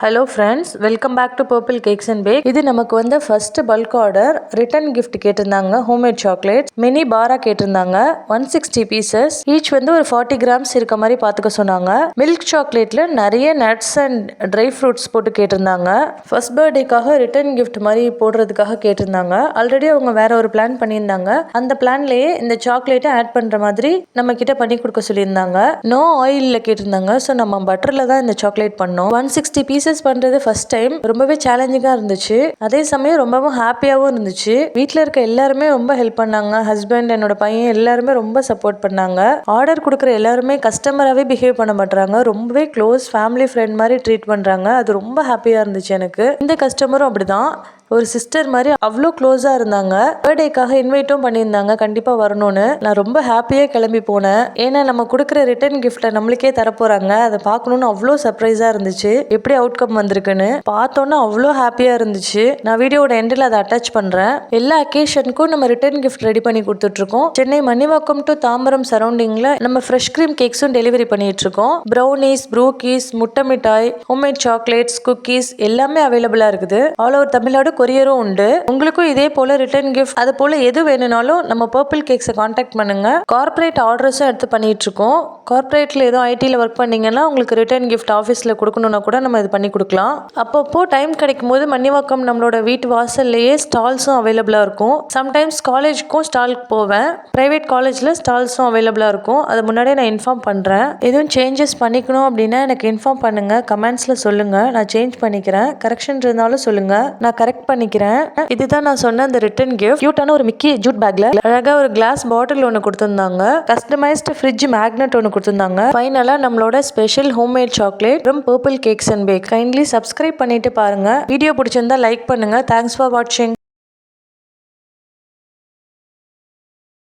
Hello friends, welcome back to purple cakes and bake. இது நமக்கு வந்து first bulk order. Return gift கேட்டிருந்தாங்க. Homemade chocolate mini பாரா கேட்டிருந்தாங்க. 160 பீசஸ் ஈச் வந்து ஒரு 40 கிராம்ஸ் இருக்க மாதிரி பார்த்துக்க சொன்னாங்க. மில்க் சாக்லேட்ல நிறைய நட்ஸ் அண்ட் ட்ரை ஃப்ரூட்ஸ் போட்டு கேட்டிருந்தாங்க. ஃபர்ஸ்ட் பர்த்டேக்காக ரிட்டன் கிஃப்ட் மாதிரி போடுறதுக்காக கேட்டிருந்தாங்க. ஆல்ரெடி அவங்க வேற ஒரு பிளான் பண்ணியிருந்தாங்க. அந்த பிளான்லேயே இந்த சாக்லேட்டை ஆட் பண்ற மாதிரி நம்ம கிட்ட பண்ணி கொடுக்க சொல்லியிருந்தாங்க. நோ ஆயிலில் கேட்டிருந்தாங்க. ஸோ நம்ம பட்டர்ல தான் இந்த சாக்லேட் பண்ணோம். 160 பீசஸ் பண்றது ஃபர்ஸ்ட் டைம். ரொம்பவே சேலஞ்சிங்கா இருந்துச்சு. அதே சமயம் ரொம்பவும் ஹாப்பியாவும் இருந்துச்சு. வீட்டில் இருக்க எல்லாருமே ரொம்ப ஹெல்ப் பண்ணாங்க. ஹஸ்பண்ட், என்னோட பையன் எல்லாருமே ரொம்ப சப்போர்ட் பண்ணாங்க. ஆர்டர் கொடுக்குற எல்லாருமே கஸ்டமராகவே பிஹேவ் பண்ண மாட்டாங்க. ரொம்பவே க்ளோஸ் ஃபேமிலி ஃப்ரெண்ட் மாதிரி ட்ரீட் பண்றாங்க. அது ரொம்ப ஹாப்பியா இருந்துச்சு எனக்கு. இந்த கஸ்டமரும் அப்படிதான். ஒரு சிஸ்டர் மாதிரி அவ்வளோ க்ளோஸாக இருந்தாங்க. பர்த்டேக்காக இன்வைட்டும் பண்ணியிருந்தாங்க, கண்டிப்பாக வரணும்னு. நான் ரொம்ப ஹாப்பியாக கிளம்பி போனேன். ஏன்னா நம்ம கொடுக்குற ரிட்டர்ன் கிஃப்ட்டை நம்மளுக்கே தரப்போகிறாங்க. அதை பார்க்கணுன்னு அவ்வளோ சர்ப்ரைஸாக இருந்துச்சு. எப்படி அவுட்கம் வந்திருக்குன்னு பார்த்தோன்னா அவ்வளோ ஹாப்பியாக இருந்துச்சு. நான் வீடியோட எண்டில் அதை அட்டாச் பண்ணுறேன். எல்லா அக்கேஷனுக்கும் நம்ம ரிட்டர்ன் கிஃப்ட் ரெடி பண்ணி கொடுத்துட்ருக்கோம். சென்னை மணிவாக்கம் டு தாம்பரம் சரௌண்டிங்கில் நம்ம ஃப்ரெஷ் க்ரீம் கேக்ஸும் டெலிவரி பண்ணிட்டு இருக்கோம். ப்ரௌனிஸ், ப்ரூக்கீஸ், முட்டை மிட்டாய், ஹோம்மேட் சாக்லேட்ஸ், குக்கீஸ் எல்லாமே அவைலபிளாக இருக்குது. ஆல் ஓவர் தமிழ்நாடு கொரியரும் உண்டு. உங்களுக்கும் இதே போல ரிட்டர்ன் கிஃப்ட் அது போல எது வேணும்னாலும் நம்ம பர்பிள் கேக்ஸை காண்டாக்ட் பண்ணுங்க. கார்பரேட் ஆர்டர்ஸும் எடுத்து பண்ணிட்டு இருக்கோம். கார்பரேட்ல ஏதோ ஐடியில் ஒர்க் பண்ணீங்கன்னா உங்களுக்கு ரிட்டர்ன் கிஃப்ட் ஆஃபீஸில் கொடுக்கணும்னா கூட நம்ம இது பண்ணி கொடுக்கலாம். அப்பப்போ டைம் கிடைக்கும் போது மணிவாக்கம் நம்மளோட வீட்டு வாசல்லையே ஸ்டால்ஸும் அவைலபிளாக இருக்கும். சம்டைம்ஸ் காலேஜுக்கும் ஸ்டாலுக்கு போவேன். ப்ரைவேட் காலேஜில் ஸ்டால்ஸும் அவைலபிளாக இருக்கும். அது முன்னாடியே நான் இன்ஃபார்ம் பண்ணுறேன். எதுவும் சேஞ்சஸ் பண்ணிக்கணும் அப்படின்னா எனக்கு இன்ஃபார்ம் பண்ணுங்க. கமெண்ட்ஸில் சொல்லுங்க, நான் சேஞ்ச் பண்ணிக்கிறேன். கரெக்ஷன் இருந்தாலும் சொல்லுங்க, நான் கரெக்ட் பண்ணிக்கிறேன். இதுதான் நான் சொன்ன அந்த ரிட்டர்ன் கிஃப்ட். கியூட்டான ஒரு மிக்கி ஜூட் பேக்ல அழகா ஒரு கிளாஸ் பாட்டில் ஒன்று கொடுத்திருந்தாங்க. கஸ்டமைஸ்டு ஃப்ரிட்ஜ் மேக்னெட் ஒன்று கொடுத்திருந்தாங்க. ஃபைனலா நம்மளோட special homemade chocolate from purple cakes and bake. Kindly subscribe பண்ணிட்டு பாருங்க. வீடியோ பிடிச்சிருந்தா லைக் பண்ணுங்க. தேங்க்ஸ் ஃபார் வாட்சிங்.